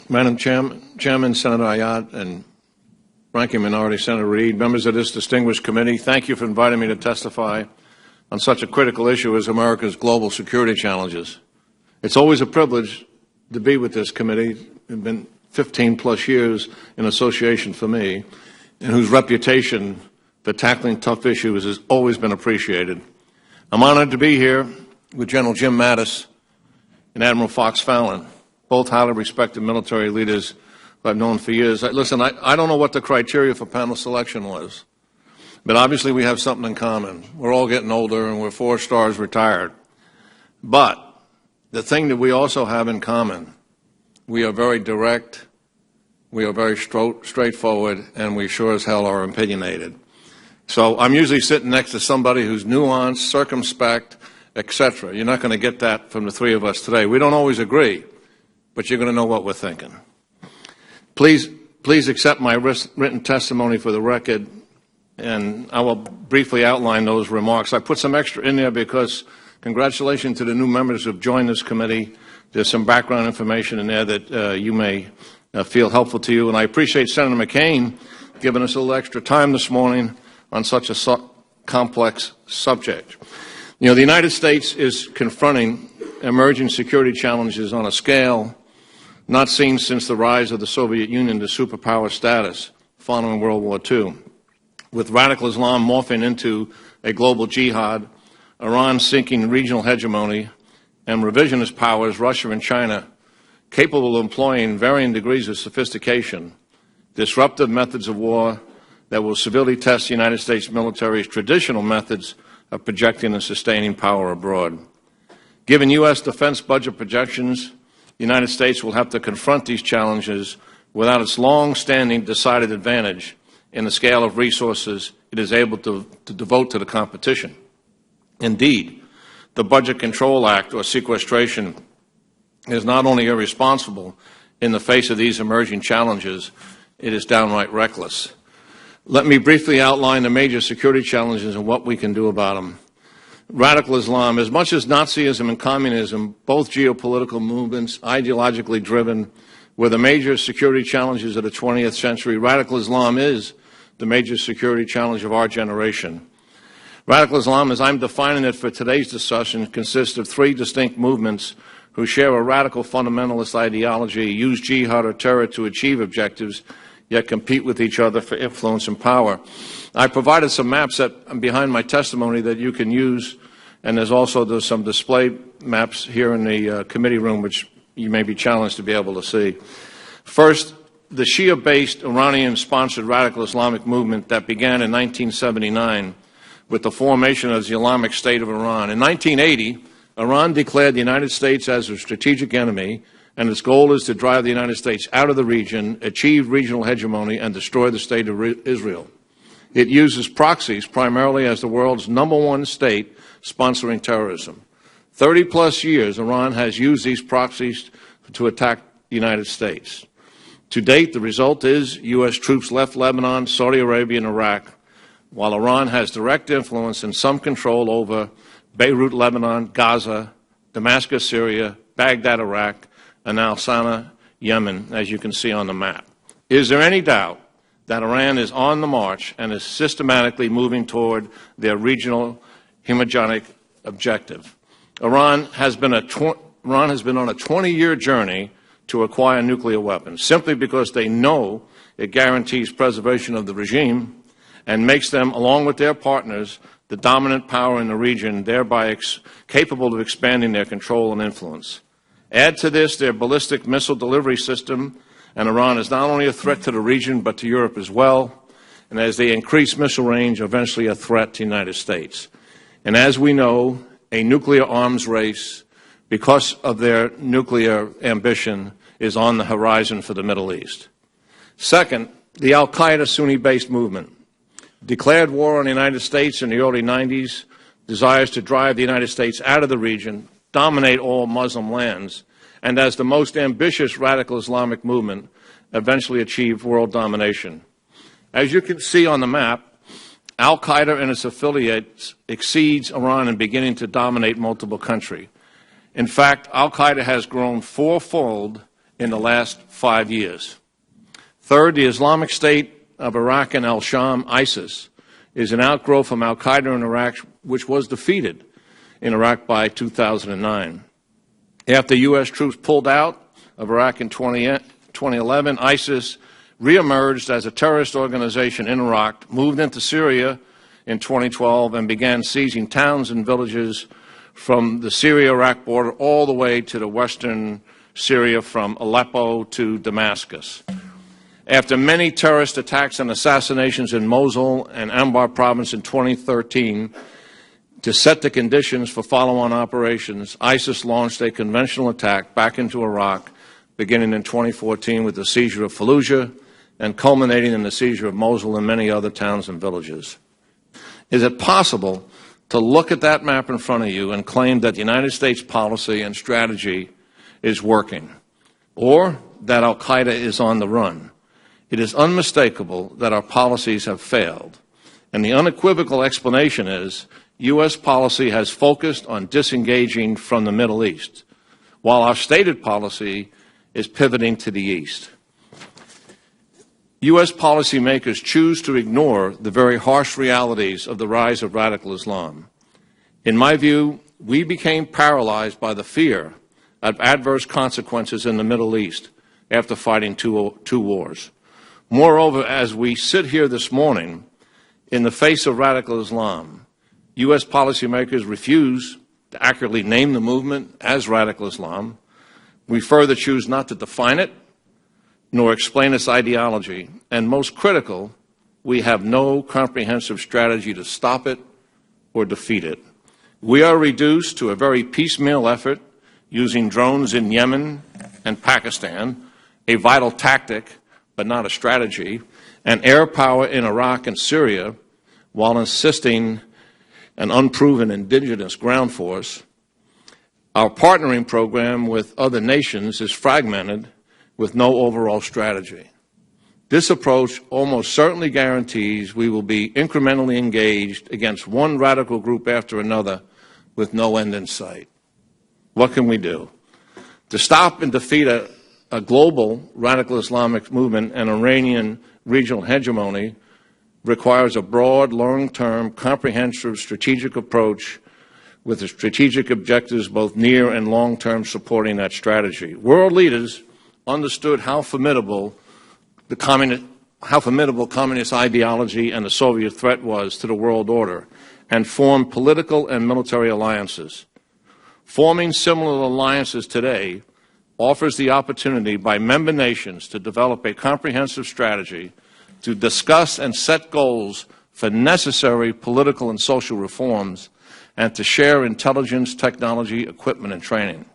Madam Chairman, Senator Ayotte, and Ranking Minority Senator Reid, members of this distinguished committee, thank you for inviting me to testify on such a critical issue as America's global security challenges. It's always a privilege to be with this committee. It's been 15-plus years in association for me, and whose reputation for tackling tough issues has always been appreciated. I'm honored to be here with General Jim Mattis and Admiral Fox Fallon, both highly respected military leaders who I've known for years. Listen, I don't know what the criteria for panel selection was, but obviously we have something in common. We're all getting older and we're 4 stars retired. But the thing that we also have in common, we are very direct, we are very straightforward, and we sure as hell are opinionated. So I'm usually sitting next to somebody who's nuanced, circumspect, etc. You're not going to get that from the 3 of us today. We don't always agree, but you're going to know what we're thinking. Please accept my written testimony for the record, and I will briefly outline those remarks. I put some extra in there because congratulations to the new members who have joined this committee. There's some background information in there that you may feel helpful to you, and I appreciate Senator McCain giving us a little extra time this morning on such a complex subject. You know, the United States is confronting emerging security challenges on a scale not seen since the rise of the Soviet Union to superpower status following World War II. With radical Islam morphing into a global jihad, Iran seeking regional hegemony, and revisionist powers, Russia and China, capable of employing varying degrees of sophistication, disruptive methods of war that will severely test the United States military's traditional methods of projecting and sustaining power abroad. Given U.S. defense budget projections, the United States will have to confront these challenges without its long-standing decided advantage in the scale of resources it is able to devote to the competition. Indeed, the Budget Control Act, or sequestration, is not only irresponsible in the face of these emerging challenges, it is downright reckless. Let me briefly outline the major security challenges and what we can do about them. Radical Islam, as much as Nazism and communism, both geopolitical movements, ideologically driven, were the major security challenges of the 20th century, radical Islam is the major security challenge of our generation. Radical Islam, as I'm defining it for today's discussion, consists of 3 distinct movements who share a radical fundamentalist ideology, use jihad or terror to achieve objectives, yet compete with each other for influence and power. I provided some maps behind my testimony that you can use, and there's some display maps here in the committee room which you may be challenged to be able to see. First, the Shia-based Iranian-sponsored radical Islamic movement that began in 1979 with the formation of the Islamic State of Iran. In 1980, Iran declared the United States as a strategic enemy, and its goal is to drive the United States out of the region, achieve regional hegemony, and destroy the state of Israel. It uses proxies primarily as the world's #1 state sponsoring terrorism. 30-plus years, Iran has used these proxies to attack the United States. To date, the result is U.S. troops left Lebanon, Saudi Arabia, and Iraq, while Iran has direct influence and some control over Beirut, Lebanon, Gaza, Damascus, Syria, Baghdad, Iraq, and now Sana'a, Yemen, as you can see on the map. Is there any doubt that Iran is on the march and is systematically moving toward their regional hegemonic objective? Iran has been on a 20-year journey to acquire nuclear weapons, simply because they know it guarantees preservation of the regime and makes them, along with their partners, the dominant power in the region, thereby capable of expanding their control and influence. Add to this their ballistic missile delivery system, and Iran is not only a threat to the region, but to Europe as well, and as they increase missile range, eventually a threat to the United States. And as we know, a nuclear arms race, because of their nuclear ambition, is on the horizon for the Middle East. Second, the al-Qaeda Sunni-based movement declared war on the United States in the early 90s, desires to drive the United States out of the region, dominate all Muslim lands, and as the most ambitious radical Islamic movement, eventually achieve world domination. As you can see on the map, al-Qaeda and its affiliates exceeds Iran in beginning to dominate multiple countries. In fact, al-Qaeda has grown 4-fold in the last 5 years. Third, the Islamic State of Iraq and al-Sham, ISIS, is an outgrowth from al-Qaeda in Iraq, which was defeated in Iraq by 2009. After U.S. troops pulled out of Iraq in 2011, ISIS reemerged as a terrorist organization in Iraq, moved into Syria in 2012, and began seizing towns and villages from the Syria-Iraq border all the way to the western Syria, from Aleppo to Damascus. After many terrorist attacks and assassinations in Mosul and Anbar province in 2013, to set the conditions for follow-on operations, ISIS launched a conventional attack back into Iraq, beginning in 2014 with the seizure of Fallujah and culminating in the seizure of Mosul and many other towns and villages. Is it possible to look at that map in front of you and claim that the United States policy and strategy is working, or that al-Qaeda is on the run? It is unmistakable that our policies have failed, and the unequivocal explanation is U.S. policy has focused on disengaging from the Middle East, while our stated policy is pivoting to the East. U.S. policymakers choose to ignore the very harsh realities of the rise of radical Islam. In my view, we became paralyzed by the fear of adverse consequences in the Middle East after fighting two wars. Moreover, as we sit here this morning, in the face of radical Islam, U.S. policymakers refuse to accurately name the movement as radical Islam. We further choose not to define it, nor explain its ideology. And most critical, we have no comprehensive strategy to stop it or defeat it. We are reduced to a very piecemeal effort using drones in Yemen and Pakistan, a vital tactic but not a strategy, and air power in Iraq and Syria, while insisting an unproven indigenous ground force. Our partnering program with other nations is fragmented with no overall strategy. This approach almost certainly guarantees we will be incrementally engaged against one radical group after another with no end in sight. What can we do? To stop and defeat a global radical Islamic movement and Iranian regional hegemony requires a broad, long-term, comprehensive strategic approach with the strategic objectives both near and long-term supporting that strategy. World leaders understood how formidable communist ideology and the Soviet threat was to the world order, and formed political and military alliances. Forming similar alliances today offers the opportunity by member nations to develop a comprehensive strategy to discuss and set goals for necessary political and social reforms, and to share intelligence, technology, equipment, and training.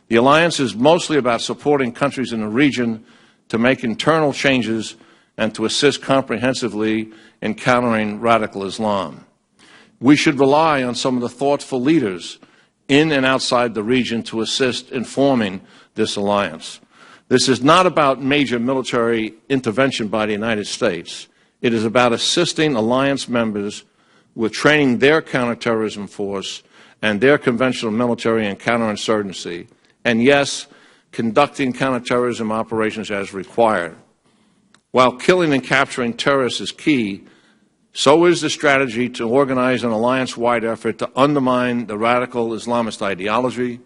The alliance is mostly about supporting countries in the region to make internal changes and to assist comprehensively in countering radical Islam. We should rely on some of the thoughtful leaders in and outside the region to assist in forming this alliance. This is not about major military intervention by the United States. It is about assisting alliance members with training their counterterrorism force and their conventional military and counterinsurgency, and yes, conducting counterterrorism operations as required. While killing and capturing terrorists is key, so is the strategy to organize an alliance-wide effort to undermine the radical Islamist ideology,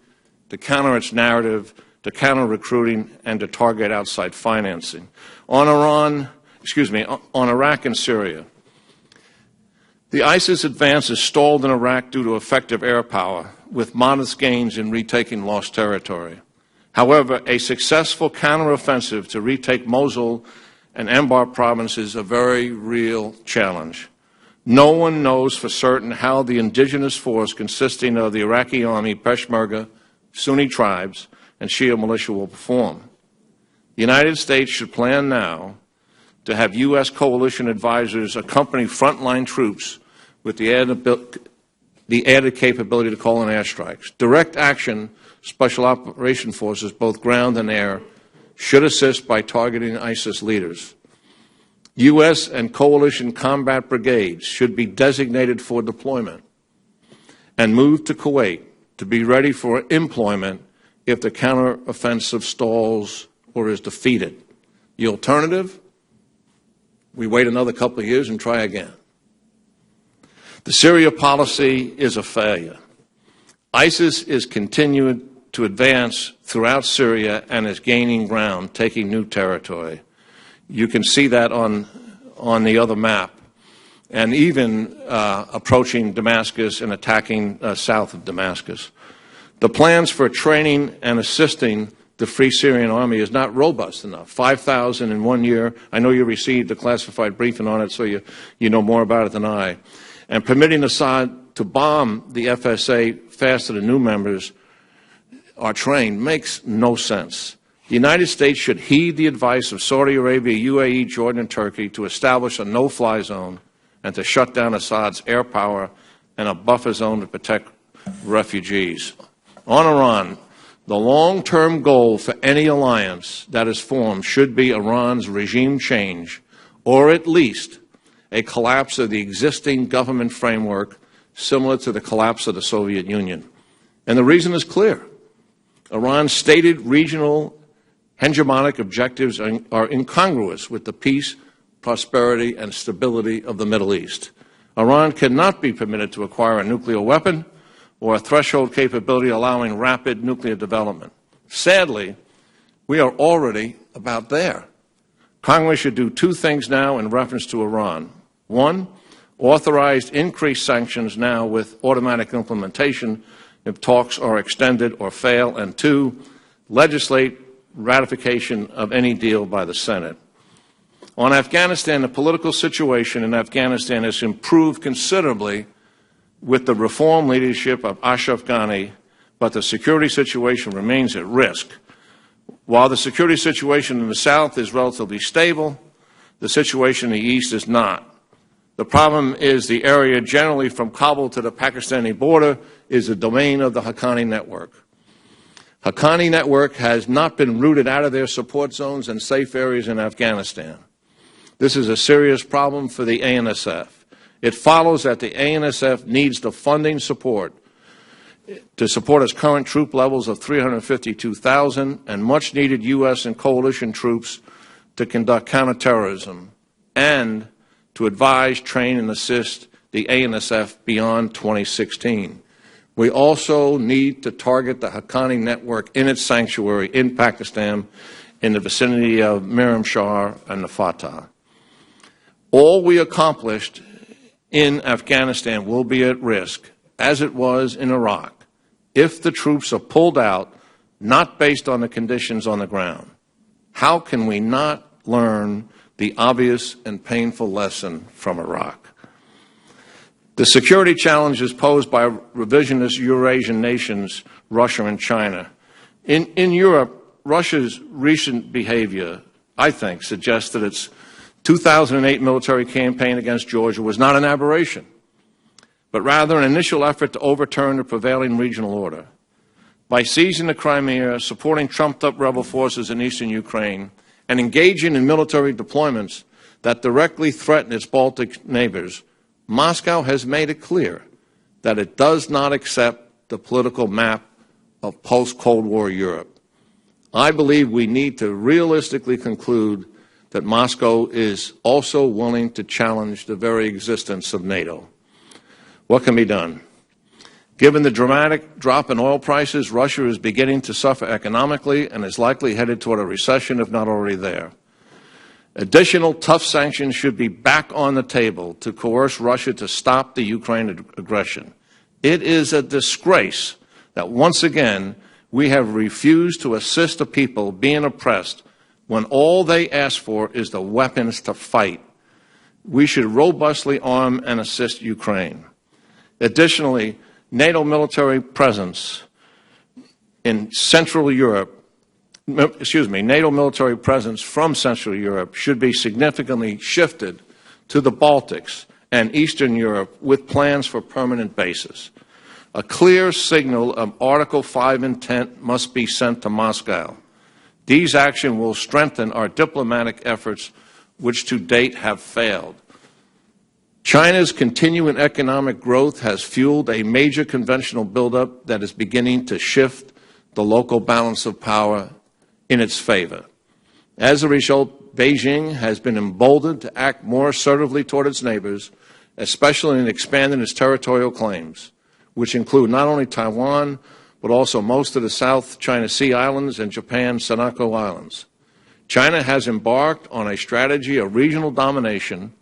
to counter its narrative, to counter recruiting, and to target outside financing. On Iraq and Syria, the ISIS advance is stalled in Iraq due to effective air power, with modest gains in retaking lost territory. However, a successful counteroffensive to retake Mosul and Anbar province is a very real challenge. No one knows for certain how the indigenous force consisting of the Iraqi army, Peshmerga, Sunni tribes, and Shia militia will perform. The United States should plan now to have U.S. coalition advisors accompany frontline troops with the added capability to call in airstrikes. Direct action special operation forces, both ground and air, should assist by targeting ISIS leaders. U.S. and coalition combat brigades should be designated for deployment and moved to Kuwait to be ready for employment if the counteroffensive stalls or is defeated. The alternative, we wait another couple of years and try again. The Syria policy is a failure. ISIS is continuing to advance throughout Syria and is gaining ground, taking new territory. You can see that on the other map, and even approaching Damascus and attacking south of Damascus. The plans for training and assisting the Free Syrian Army is not robust enough. 5,000 in 1 year. I know you received a classified briefing on it, so you know more about it than I. And permitting Assad to bomb the FSA faster than new members are trained makes no sense. The United States should heed the advice of Saudi Arabia, UAE, Jordan, and Turkey to establish a no-fly zone and to shut down Assad's air power and a buffer zone to protect refugees. On Iran, the long-term goal for any alliance that is formed should be Iran's regime change, or at least a collapse of the existing government framework similar to the collapse of the Soviet Union. And the reason is clear. Iran's stated regional hegemonic objectives are incongruous with the peace, prosperity, and stability of the Middle East. Iran cannot be permitted to acquire a nuclear weapon or a threshold capability allowing rapid nuclear development. Sadly, we are already about there. Congress should do two things now in reference to Iran. One, authorize increased sanctions now with automatic implementation if talks are extended or fail. And two, legislate ratification of any deal by the Senate. On Afghanistan, the political situation in Afghanistan has improved considerably with the reform leadership of Ashraf Ghani, but the security situation remains at risk. While the security situation in the south is relatively stable, the situation in the east is not. The problem is the area generally from Kabul to the Pakistani border is the domain of the Haqqani network. Haqqani network has not been rooted out of their support zones and safe areas in Afghanistan. This is a serious problem for the ANSF. It follows that the ANSF needs the funding support to support its current troop levels of 352,000 and much-needed U.S. and coalition troops to conduct counterterrorism and to advise, train, and assist the ANSF beyond 2016. We also need to target the Haqqani network in its sanctuary in Pakistan in the vicinity of Miram Shah and the Fatah. All we accomplished in Afghanistan will be at risk, as it was in Iraq, if the troops are pulled out, not based on the conditions on the ground. How can we not learn the obvious and painful lesson from Iraq? The security challenges posed by revisionist Eurasian nations, Russia and China. In Europe, Russia's recent behavior, I think, suggests that its 2008 military campaign against Georgia was not an aberration, but rather an initial effort to overturn the prevailing regional order. By seizing the Crimea, supporting trumped-up rebel forces in eastern Ukraine, and engaging in military deployments that directly threaten its Baltic neighbors, Moscow has made it clear that it does not accept the political map of post-Cold War Europe. I believe we need to realistically conclude that Moscow is also willing to challenge the very existence of NATO. What can be done? Given the dramatic drop in oil prices, Russia is beginning to suffer economically and is likely headed toward a recession, if not already there. Additional tough sanctions should be back on the table to coerce Russia to stop the Ukraine aggression. It is a disgrace that once again we have refused to assist the people being oppressed when all they ask for is the weapons to fight. We should robustly arm and assist Ukraine. Additionally, NATO military presence in Central Europe, NATO military presence from Central Europe should be significantly shifted to the Baltics and Eastern Europe with plans for permanent bases. A clear signal of Article 5 intent must be sent to Moscow. These actions will strengthen our diplomatic efforts, which to date have failed. China's continuing economic growth has fueled a major conventional buildup that is beginning to shift the local balance of power in its favor. As a result, Beijing has been emboldened to act more assertively toward its neighbors, especially in expanding its territorial claims, which include not only Taiwan, but also most of the South China Sea Islands and Japan's Senkaku Islands. China has embarked on a strategy of regional domination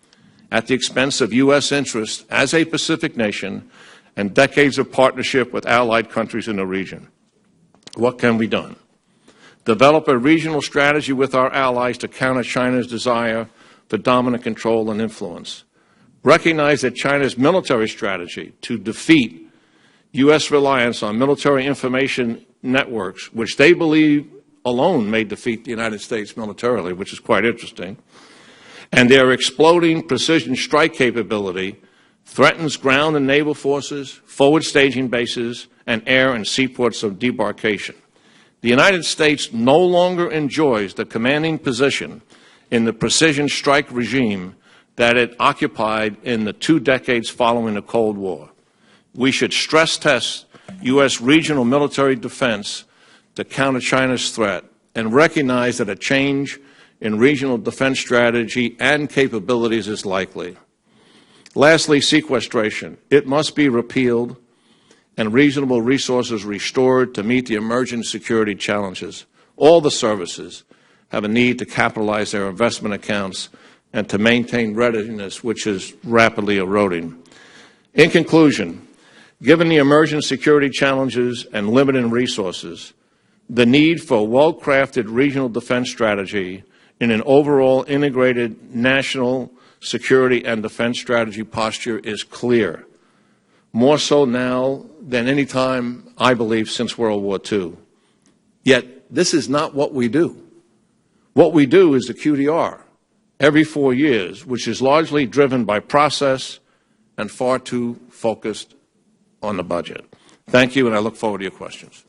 at the expense of U.S. interests as a Pacific nation and decades of partnership with allied countries in the region. What can be done? Develop a regional strategy with our allies to counter China's desire for dominant control and influence. Recognize that China's military strategy to defeat U.S. reliance on military information networks, which they believe alone may defeat the United States militarily, which is quite interesting, and their exploding precision strike capability threatens ground and naval forces, forward staging bases, and air and seaports of debarkation. The United States no longer enjoys the commanding position in the precision strike regime that it occupied in the 2 decades following the Cold War. We should stress test U.S. regional military defense to counter China's threat and recognize that a change in regional defense strategy and capabilities is likely. Lastly, sequestration. It must be repealed and reasonable resources restored to meet the emerging security challenges. All the services have a need to capitalize their investment accounts and to maintain readiness, which is rapidly eroding. In conclusion, given the emerging security challenges and limited resources, the need for a well-crafted regional defense strategy in an overall integrated national security and defense strategy posture is clear, more so now than any time, I believe, since World War II. Yet, this is not what we do. What we do is the QDR every 4 years, which is largely driven by process and far too focused on the budget. Thank you, and I look forward to your questions.